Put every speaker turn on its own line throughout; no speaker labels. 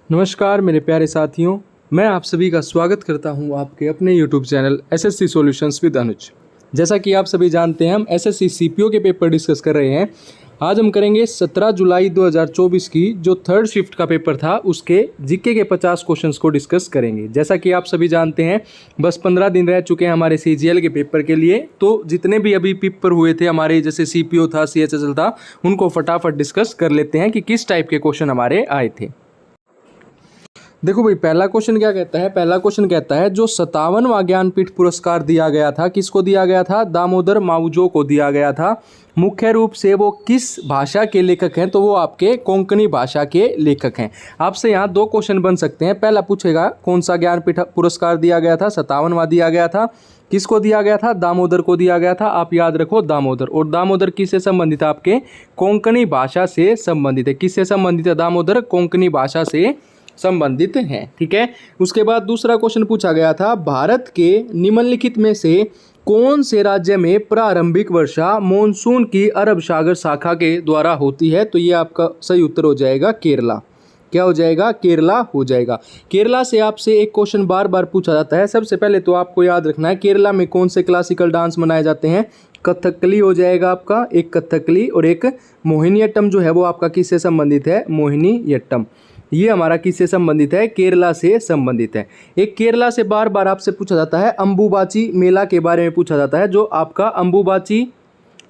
नमस्कार मेरे प्यारे साथियों, मैं आप सभी का स्वागत करता हूं आपके अपने YouTube channel SSC solutions with Anuj. जैसा कि आप सभी जानते हैं, हम एसएससी सीपीओ के पेपर डिस्कस कर रहे हैं। आज हम करेंगे 17 जुलाई 2024 की जो थर्ड शिफ्ट का पेपर था उसके जीके के 50 क्वेश्चंस को डिस्कस करेंगे। जैसा कि आप सभी जानते हैं, बस 15 दिन रह चुके हैं हमारे सीजीएल के पेपर के लिए। तो जितने भी अभी पेपर हुए थे हमारे, जैसे सीपीओ था, सीएचएसएल था, उनको फटाफट डिस्कस कर लेते हैं कि किस टाइप के क्वेश्चन हमारे आए थे। देखो भाई, पहला क्वेश्चन क्या कहता है। पहला क्वेश्चन कहता है जो 57वां ज्ञानपीठ पुरस्कार दिया गया था, किसको दिया गया था? दामोदर माउजो को दिया गया था। मुख्य रूप से वो किस भाषा के लेखक हैं? तो वो आपके कोंकणी भाषा के लेखक हैं। आपसे यहाँ दो क्वेश्चन बन सकते हैं। पहला पूछेगा कौन सा ज्ञानपीठ पुरस्कार दिया गया था? 57वां दिया गया था। किसको दिया गया था? दामोदर को दिया गया था। आप याद रखो दामोदर। और दामोदर किससे संबंधित है? आपके कोंकणी भाषा से संबंधित है। किससे संबंधित है? दामोदर कोंकणी भाषा से संबंधित हैं। ठीक है। उसके बाद दूसरा क्वेश्चन पूछा गया था, भारत के निम्नलिखित में से कौन से राज्य में प्रारंभिक वर्षा मॉनसून की अरब सागर शाखा के द्वारा होती है? तो ये आपका सही उत्तर हो जाएगा केरला। क्या हो जाएगा? केरला हो जाएगा। केरला से आपसे एक क्वेश्चन बार बार पूछा जाता है। सबसे पहले तो आपको याद रखना है केरला में कौन से क्लासिकल डांस मनाए जाते हैं। कथकली हो जाएगा आपका, एक कथकली, और एक मोहिनीअट्टम जो है वो आपका किससे संबंधित है? मोहिनीअट्टम। ये हमारा किससे संबंधित है? केरला से संबंधित है। एक केरला से बार बार आपसे पूछा जाता है अंबुबाची मेला के बारे में पूछा जाता है। जो आपका अंबुबाची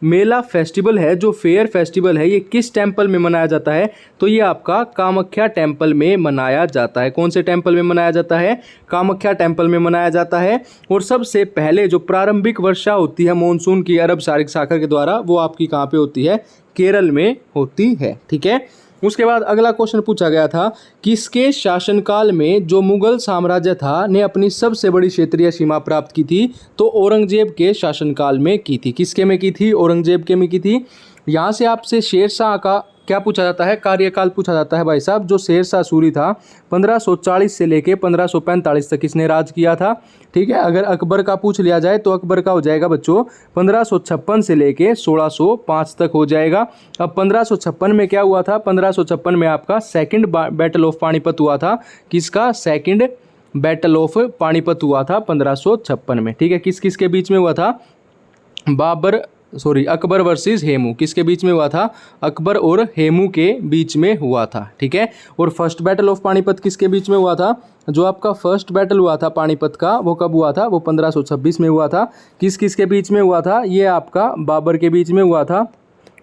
मेला फेस्टिवल है, जो फेयर फेस्टिवल है, ये किस टेम्पल में मनाया जाता है? तो ये आपका कामाख्या टेम्पल में मनाया जाता है। कौन से टेम्पल में मनाया जाता है? कामाख्या टेम्पल में मनाया जाता है। और सबसे पहले जो प्रारंभिक वर्षा होती है मॉनसून की अरब सागर के द्वारा, वो आपकी कहाँ पे होती है? केरल में होती है। ठीक है। उसके बाद अगला क्वेश्चन पूछा गया था, किसके शासनकाल में जो मुगल साम्राज्य था ने अपनी सबसे बड़ी क्षेत्रीय सीमा प्राप्त की थी? तो औरंगजेब के शासनकाल में की थी। किसके में की थी? औरंगजेब के में की थी। यहाँ से आपसे शेरशाह का क्या पूछा जाता है? कार्यकाल पूछा जाता है भाई साहब। जो शेरशाह सूरी था, 1540 से लेके 1545 तक इसने राज किया था। ठीक है। अगर अकबर का पूछ लिया जाए तो अकबर का हो जाएगा बच्चों 1556 से लेके 1605 तक हो जाएगा। अब 1556 में क्या हुआ था? 1556 में आपका सेकंड बैटल ऑफ पानीपत हुआ था। किसका? सेकंड बैटल ऑफ पानीपत हुआ था 1556 में। ठीक है। किस किस के बीच में हुआ था? अकबर वर्सेस हेमू। किसके बीच में हुआ था? अकबर और हेमू के बीच में हुआ था। ठीक है। और फर्स्ट बैटल ऑफ पानीपत किसके बीच में हुआ था? जो आपका फर्स्ट बैटल हुआ था पानीपत का, वो कब हुआ था? वो 1526 में हुआ था। किस किस के बीच में हुआ था? ये आपका बाबर के बीच में हुआ था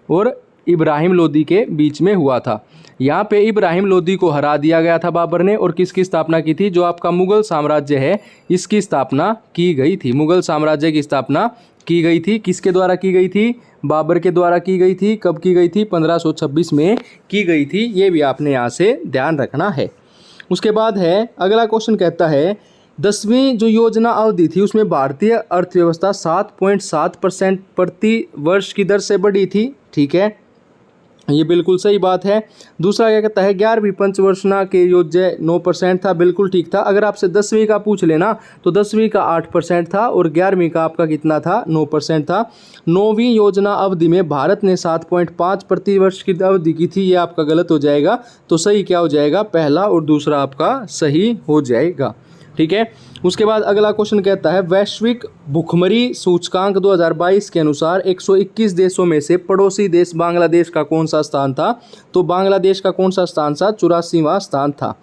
और इब्राहिम लोदी के बीच में हुआ था। यहाँ पे इब्राहिम लोदी को हरा दिया गया था बाबर ने। और किसकी स्थापना की थी? जो आपका मुगल साम्राज्य है, इसकी स्थापना की गई थी। मुगल साम्राज्य की स्थापना की गई थी। किसके द्वारा की गई थी? बाबर के द्वारा की गई थी। कब की गई थी? 1526 में की गई थी। ये भी आपने यहाँ से ध्यान रखना है। उसके बाद है अगला क्वेश्चन, कहता है 10वीं जो योजना अवधि थी उसमें भारतीय अर्थव्यवस्था 7.7% प्रति वर्ष की दर से बढ़ी थी। ठीक है, ये बिल्कुल सही बात है। दूसरा क्या कहता है 11वीं पंचवर्षना के योज्य 9% था। बिल्कुल ठीक था। अगर आपसे 10वीं का पूछ लेना तो 10वीं का 8% था और 11वीं का आपका कितना था? 9% था। 9वीं योजना अवधि में भारत ने 7.5 प्रति वर्ष की अवधि की थी। ये आपका गलत हो जाएगा। तो सही क्या हो जाएगा? पहला और दूसरा आपका सही हो जाएगा। ठीक है। उसके बाद अगला क्वेश्चन कहता है वैश्विक भुखमरी सूचकांक 2022 के अनुसार 121 देशों में से पड़ोसी देश बांग्लादेश का कौन सा स्थान था? तो बांग्लादेश का कौन सा स्थान था? 84वां स्थान था।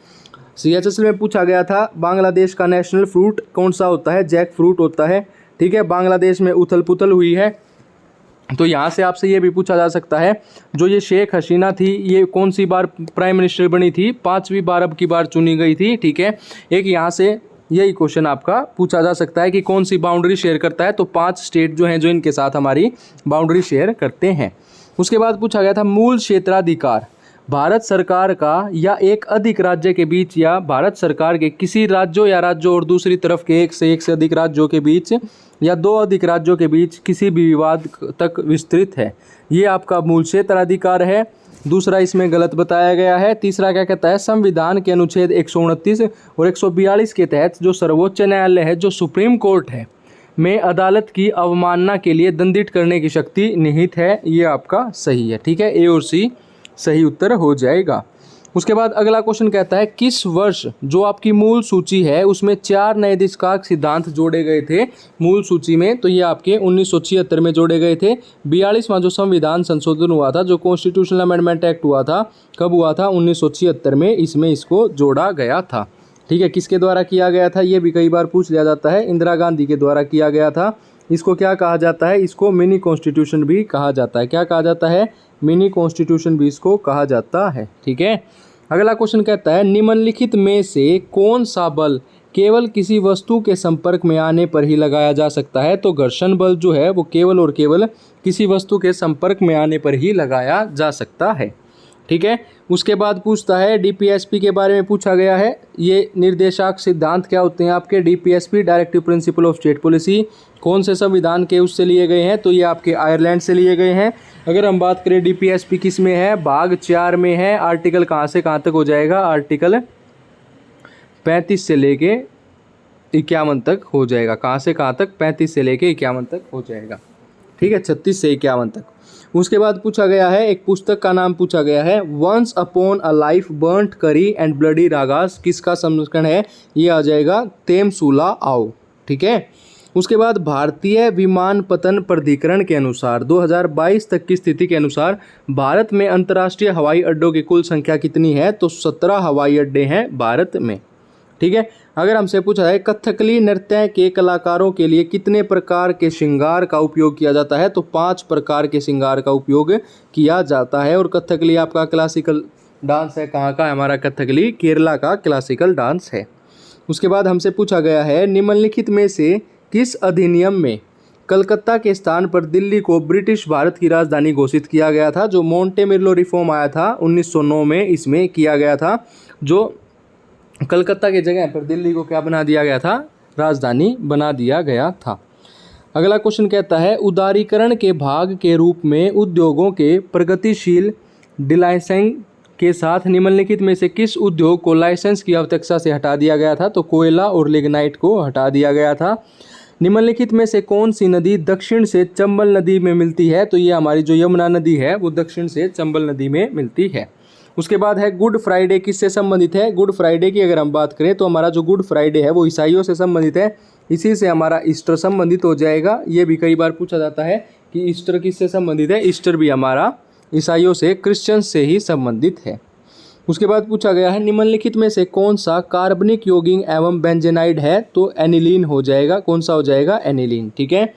सीएचएसएल में पूछा गया था बांग्लादेश का नेशनल फ्रूट कौन सा होता है? जैक फ्रूट होता है। ठीक है। बांग्लादेश में उथल पुथल हुई है, तो यहाँ से आपसे ये भी पूछा जा सकता है जो ये शेख हसीना थी, ये कौन सी बार प्राइम मिनिस्टर बनी थी? 5वीं बार अब की बार चुनी गई थी। ठीक है। एक यहाँ से यही क्वेश्चन आपका पूछा जा सकता है कि कौन सी बाउंड्री शेयर करता है? तो 5 स्टेट जो हैं जो इनके साथ हमारी बाउंड्री शेयर करते हैं। उसके बाद पूछा गया था मूल क्षेत्राधिकार भारत सरकार का या एक अधिक राज्य के बीच या भारत सरकार के किसी राज्यों या राज्यों और दूसरी तरफ के एक से अधिक राज्यों के बीच या 2 अधिक राज्यों के बीच किसी भी विवाद तक विस्तृत है। ये आपका मूल क्षेत्राधिकार है। दूसरा इसमें गलत बताया गया है। तीसरा क्या कहता है संविधान के अनुच्छेद 129 और 142 के तहत जो सर्वोच्च न्यायालय है, जो सुप्रीम कोर्ट है, में अदालत की अवमानना के लिए दंडित करने की शक्ति निहित है। ये आपका सही है। ठीक है। ए और सी सही उत्तर हो जाएगा। उसके बाद अगला क्वेश्चन कहता है किस वर्ष जो आपकी मूल सूची है उसमें 4 नए निष्काक सिद्धांत जोड़े गए थे मूल सूची में, तो ये आपके 1976 में जोड़े गए थे। 42वां जो संविधान संशोधन हुआ था, जो कॉन्स्टिट्यूशनल अमेंडमेंट एक्ट हुआ था, कब हुआ था? 1976 में इसमें इसको जोड़ा गया था। ठीक है, किसके द्वारा किया गया था ये भी कई बार पूछ लिया जाता है। इंदिरा गांधी के द्वारा किया गया था। इसको क्या कहा जाता है? इसको मिनी कॉन्स्टिट्यूशन भी कहा जाता है। क्या कहा जाता है? मिनी कॉन्स्टिट्यूशन भी इसको कहा जाता है। ठीक है, अगला क्वेश्चन कहता है निम्नलिखित में से कौन सा बल केवल किसी वस्तु के संपर्क में आने पर ही लगाया जा सकता है? तो घर्षण बल जो है वो केवल और केवल किसी वस्तु के संपर्क में आने पर ही लगाया जा सकता है। ठीक है, उसके बाद पूछता है डीपीएसपी के बारे में पूछा गया है। ये निर्देशात्मक सिद्धांत क्या होते हैं आपके? DPSP directive principle of state policy कौन से संविधान के उससे लिए गए हैं? तो ये आपके आयरलैंड से लिए गए हैं। अगर हम बात करें डीपीएसपी किस में है? भाग 4 में है। आर्टिकल कहाँ से कहाँ तक हो जाएगा? आर्टिकल 35 से लेके 51 तक हो जाएगा। कहाँ से कहाँ तक? 35 से लेके 51 तक हो जाएगा। ठीक है, 36 से 51 तक। उसके बाद पूछा गया है, एक पुस्तक का नाम पूछा गया है, once upon a life burnt curry and bloody rags, किसका संस्करण है? ये आ जाएगा तेमसूला आओ। ठीक है, उसके बाद भारतीय विमानपत्तन प्राधिकरण के अनुसार 2022 तक की स्थिति के अनुसार भारत में अंतर्राष्ट्रीय हवाई अड्डों की कुल संख्या कितनी है? तो 17 हवाई अड्डे हैं भारत में। ठीक है, अगर हमसे पूछा है कथकली नृत्य के कलाकारों के लिए कितने प्रकार के श्रृंगार का उपयोग किया जाता है? तो 5 प्रकार के श्रृंगार का उपयोग किया जाता है। और कथकली आपका क्लासिकल डांस है। कहाँ का? हमारा कथकली केरला का क्लासिकल डांस है। उसके बाद हमसे पूछा गया है निम्नलिखित में से किस अधिनियम में कलकत्ता के स्थान पर दिल्ली को ब्रिटिश भारत की राजधानी घोषित किया गया था? जो मोंटेमिलो रिफॉर्म आया था 1909 में, इसमें किया गया था। जो कलकत्ता की जगह पर दिल्ली को क्या बना दिया गया था? राजधानी बना दिया गया था। अगला क्वेश्चन कहता है उदारीकरण के भाग के रूप में उद्योगों के प्रगतिशील डिलाइसेंसिंग के साथ निम्नलिखित में से किस उद्योग को लाइसेंस की आवश्यकता से हटा दिया गया था? तो कोयला और लिग्नाइट को हटा दिया गया था। निम्नलिखित में से कौन सी नदी दक्षिण से चंबल नदी में मिलती है? तो ये हमारी जो यमुना नदी है वो दक्षिण से चंबल नदी में मिलती है। उसके बाद है गुड फ्राइडे किससे संबंधित है? गुड फ्राइडे की अगर हम बात करें तो हमारा जो गुड फ्राइडे है वो ईसाइयों से संबंधित है। इसी से हमारा ईस्टर संबंधित हो जाएगा। ये भी कई बार पूछा जाता है कि ईस्टर किससे संबंधित है? ईस्टर भी हमारा ईसाइयों से, क्रिश्चियन से ही संबंधित है। उसके बाद पूछा गया है निम्नलिखित में से कौन सा कार्बनिक यौगिक एवं बेंजेनाइड है? तो एनिलीन हो जाएगा। कौन सा हो जाएगा? एनिलीन। ठीक है,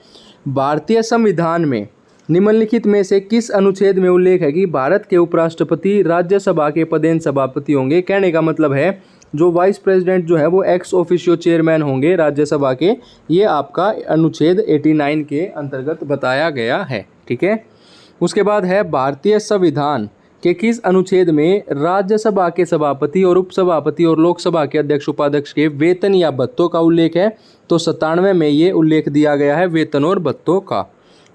भारतीय संविधान में निम्नलिखित में से किस अनुच्छेद में उल्लेख है कि भारत के उपराष्ट्रपति राज्यसभा के पदेन सभापति होंगे? कहने का मतलब है जो वाइस प्रेसिडेंट जो है वो एक्स ऑफिशियो चेयरमैन होंगे राज्यसभा के। ये आपका अनुच्छेद 89 के अंतर्गत बताया गया है। ठीक है, उसके बाद है भारतीय संविधान के किस अनुच्छेद में राज्यसभा के सभापति और उपसभापति और लोकसभा के अध्यक्ष उपाध्यक्ष के वेतन या भत्तों का उल्लेख है? तो 97 में ये उल्लेख दिया गया है वेतन और भत्तों का।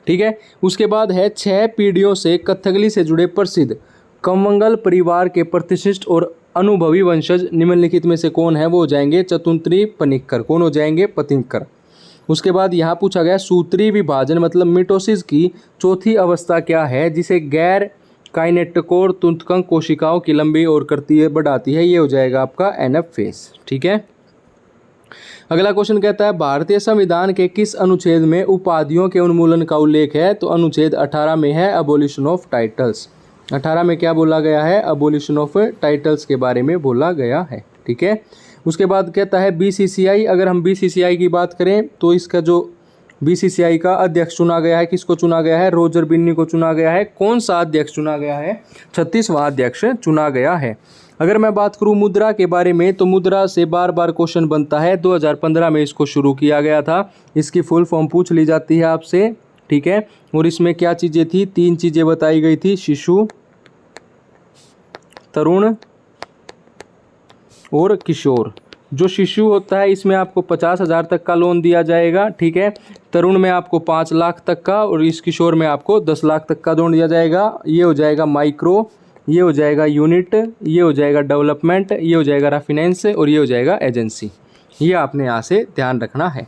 ठीक है, उसके बाद है 6 पीढ़ियों से कथकली से जुड़े प्रसिद्ध कंवंगल परिवार के प्रतिष्ठित और अनुभवी वंशज निम्नलिखित में से कौन है? वो हो जाएंगे चतुंत्री पनिक्कर। कौन हो जाएंगे? पनिक्कर। उसके बाद यहाँ पूछा गया सूत्री विभाजन मतलब मिटोसिस की चौथी अवस्था क्या है जिसे गैर काइनेटोकोर तुतकंक कोशिकाओं की लंबी और करती है बढ़ाती है? ये हो जाएगा आपका एनएफ फेज। ठीक है, अगला क्वेश्चन कहता है भारतीय संविधान के किस अनुच्छेद में उपाधियों के उन्मूलन का उल्लेख है? तो अनुच्छेद 18 में है अबोलिशन ऑफ टाइटल्स। 18 में क्या बोला गया है? अबोलिशन ऑफ टाइटल्स के बारे में बोला गया है। ठीक है, उसके बाद कहता है बीसीसीआई। अगर हम बीसीसीआई की बात करें तो इसका जो बीसीसीआई का अध्यक्ष चुना गया है, किसको चुना गया है? रोजर बिन्नी को चुना गया है। कौन सा अध्यक्ष चुना गया है? 36वां अध्यक्ष चुना गया है। अगर मैं बात करूं मुद्रा के बारे में तो मुद्रा से बार बार क्वेश्चन बनता है। 2015 में इसको शुरू किया गया था। इसकी फुल फॉर्म पूछ ली जाती है आपसे। ठीक है, और इसमें क्या चीज़ें थी? 3 चीज़ें बताई गई थी, शिशु, तरुण और किशोर। जो शिशु होता है इसमें आपको 50,000 तक का लोन दिया जाएगा। ठीक है, तरुण में आपको 5 लाख तक का और इस किशोर में आपको 10 लाख तक का लोन दिया जाएगा। ये हो जाएगा माइक्रो, ये हो जाएगा यूनिट, ये हो जाएगा डेवलपमेंट, ये हो जाएगा रेफिनेंस और ये हो जाएगा एजेंसी। ये आपने यहाँ से ध्यान रखना है।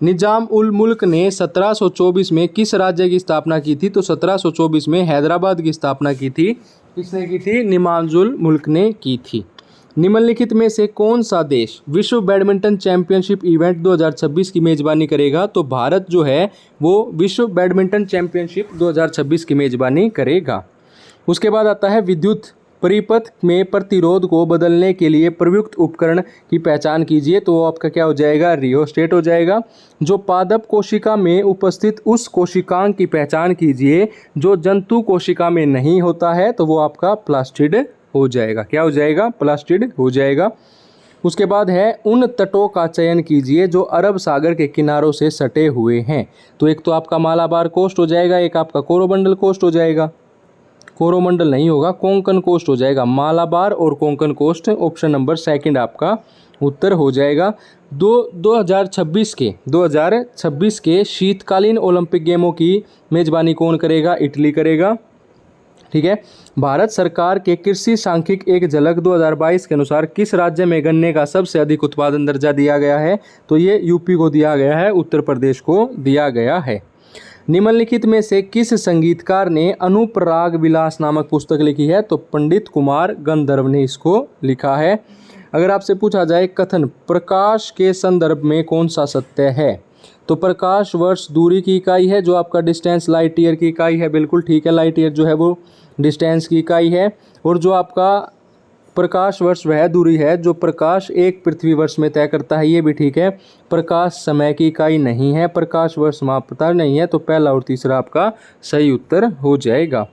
निजाम उल मुल्क ने 1724 में किस राज्य की स्थापना की थी? तो 1724 में हैदराबाद की स्थापना की थी। किसने की थी? निमाजुल मुल्क ने की थी। निम्नलिखित में से कौन सा देश विश्व बैडमिंटन चैंपियनशिप इवेंट 2026 की मेजबानी करेगा? तो भारत जो है वो विश्व बैडमिंटन चैंपियनशिप 2026 की मेजबानी करेगा। उसके बाद आता है विद्युत परिपथ में प्रतिरोध को बदलने के लिए प्रयुक्त उपकरण की पहचान कीजिए। तो वो आपका क्या हो जाएगा? रियोस्टेट हो जाएगा। जो पादप कोशिका में उपस्थित उस कोशिकांग की पहचान कीजिए जो जंतु कोशिका में नहीं होता है। तो वो आपका प्लास्टिड हो जाएगा। क्या हो जाएगा? प्लास्टिड हो जाएगा। उसके बाद है उन तटों का चयन कीजिए जो अरब सागर के किनारों से सटे हुए हैं। तो एक तो आपका मालाबार कोस्ट हो जाएगा, एक आपका कोरोमंडल कोस्ट हो जाएगा। कोरोमंडल नहीं होगा, कोंकण कोस्ट हो जाएगा। मालाबार और Konkan coast, option number second आपका उत्तर हो जाएगा। 2026 के शीतकालीन ओलंपिक गेमों की मेजबानी कौन करेगा? इटली करेगा। ठीक है। भारत सरकार के कृषि सांख्यिकी एक झलक 2022 के अनुसार किस राज्य में गन्ने का सबसे अधिक उत्पादन दर्जा दिया गया है? तो ये यूपी को दिया गया है, उत्तर प्रदेश को दिया गया है। निम्नलिखित में से किस संगीतकार ने अनुपराग विलास नामक पुस्तक लिखी है? तो पंडित कुमार गंधर्व ने इसको लिखा है। अगर आपसे पूछा जाए कथन प्रकाश के संदर्भ में कौन सा सत्य है? तो प्रकाश वर्ष दूरी की इकाई है, जो आपका डिस्टेंस लाइट ईयर की इकाई है। बिल्कुल ठीक है, लाइट ईयर जो है वो डिस्टेंस की इकाई है। और जो आपका प्रकाश वर्ष वह दूरी है जो प्रकाश एक पृथ्वी वर्ष में तय करता है, ये भी ठीक है। प्रकाश समय की इकाई नहीं है, प्रकाश वर्ष मापता नहीं है। तो पहला और तीसरा आपका सही उत्तर हो जाएगा।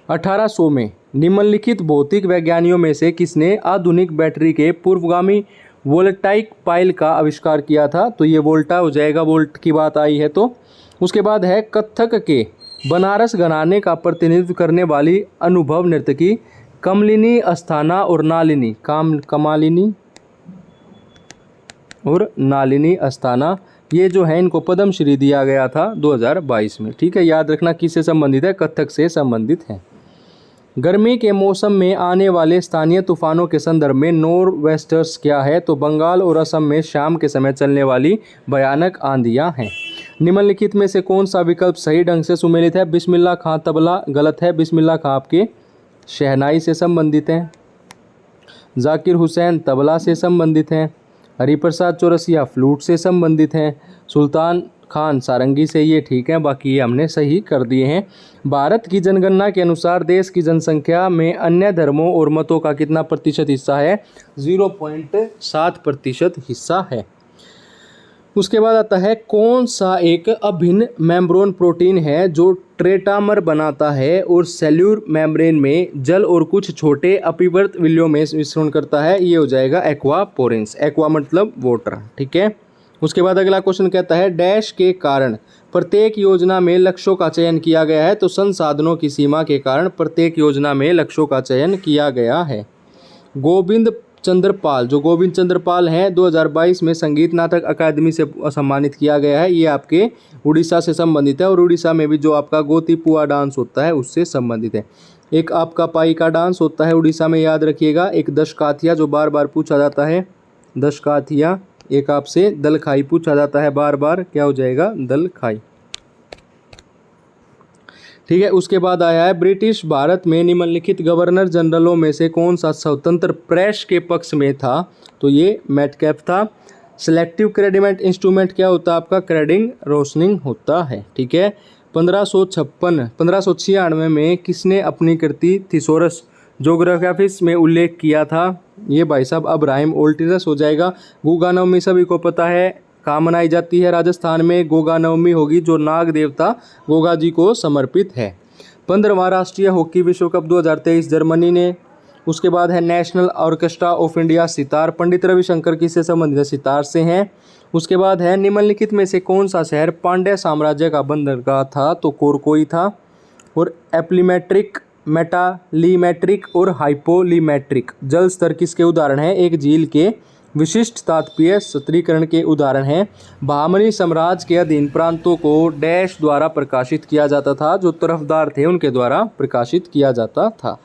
1800 में निम्नलिखित भौतिक वैज्ञानिकों में से किसने आधुनिक बैटरी के पूर्वगामी वोल्टाइक पाइल का आविष्कार किया था? तो ये वोल्टा हो जाएगा, वोल्ट की बात आई है तो। उसके बाद है कथक के बनारस घराने का प्रतिनिधित्व करने वाली अनुभव नर्तकी कमलिनी अस्थाना और नालिनी, कमालिनी और नालिनी अस्थाना, ये जो है इनको पद्मश्री दिया गया था 2022 में। ठीक है, याद रखना किससे संबंधित है? कथक से संबंधित है। गर्मी के मौसम में आने वाले स्थानीय तूफानों के संदर्भ में नॉर्थ वेस्टर्स क्या है? तो बंगाल और असम में शाम के समय चलने वाली भयानक आंधियां हैं। निम्नलिखित में से कौन सा विकल्प सही ढंग से सुमेलित है? बिस्मिल्लाह खां तबला गलत है, बिस्मिल्लाह खां आपके शहनाई से संबंधित हैं। जाकिर हुसैन तबला से संबंधित हैं। हरिप्रसाद चौरसिया फ्लूट से संबंधित हैं। सुल्तान खान सारंगी से, ये ठीक है, बाकी ये हमने सही कर दिए हैं। भारत की जनगणना के अनुसार देश की जनसंख्या में अन्य धर्मों और मतों का कितना प्रतिशत हिस्सा है? 0.7% हिस्सा है। उसके बाद आता है कौन सा एक अभिन्न मेम्ब्रेन प्रोटीन है जो ट्रेटामर बनाता है और सेल्यूलर मेम्ब्रेन में जल और कुछ छोटे अपीवर्त विलियों में मिश्रण करता है? ये हो जाएगा एक्वापोरेंस। एक्वा मतलब वाटर। ठीक है। उसके बाद अगला क्वेश्चन कहता है डैश के कारण प्रत्येक योजना में लक्ष्यों का चयन किया गया है? तो संसाधनों की सीमा के कारण प्रत्येक योजना में लक्ष्यों का चयन किया गया है। गोविंद चंद्र पाल हैं 2022 में संगीत नाटक अकादमी से सम्मानित किया गया है। ये आपके उड़ीसा से संबंधित है और उड़ीसा में भी जो आपका गोतीपुआ डांस होता है उससे संबंधित है। एक आपका पाई का डांस होता है उड़ीसा में, याद रखिएगा। एक दशकाथिया जो बार बार पूछा जाता है, दशकाथिया। एक आपसे दलखाई पूछा जाता है बार बार, क्या हो जाएगा? दलखाई। ठीक है। उसके बाद आया है ब्रिटिश भारत में निम्नलिखित गवर्नर जनरलों में से कौन सा स्वतंत्र प्रेस के पक्ष में था? तो ये मेटकैफ था। सिलेक्टिव क्रेडिट इंस्ट्रूमेंट क्या होता है आपका? क्रेडिंग रोशनिंग होता है। ठीक है। 1596 में किसने अपनी कृति थिसोरस जोग्राफिस में उल्लेख किया था? ये भाई साहब अब्राहम ओल्टिरस हो जाएगा। गोगा नवमी सभी को पता है कहाँ मनाई जाती है? राजस्थान में गोगा नवमी होगी जो नाग देवता गोगा जी को समर्पित है। 15वां राष्ट्रीय हॉकी विश्व कप 2023 जर्मनी ने। उसके बाद है national orchestra of India sitar, Pandit Ravishankar किससे संबंधित है? सितार से हैं। उसके बाद है निम्नलिखित में से कौन सा शहर पांड्य साम्राज्य का बंदरगाह था? तो कोरकोई था। और एप्लीमेट्रिक, मेटालीमेट्रिक और हाइपोलीमेट्रिक जल स्तर किसके उदाहरण हैं? एक झील के विशिष्ट तात्पर्य सत्रीकरण के उदाहरण हैं। बहामनी साम्राज्य के अधीन प्रांतों को डैश द्वारा प्रकाशित किया जाता था, जो तरफदार थे उनके द्वारा प्रकाशित किया जाता था।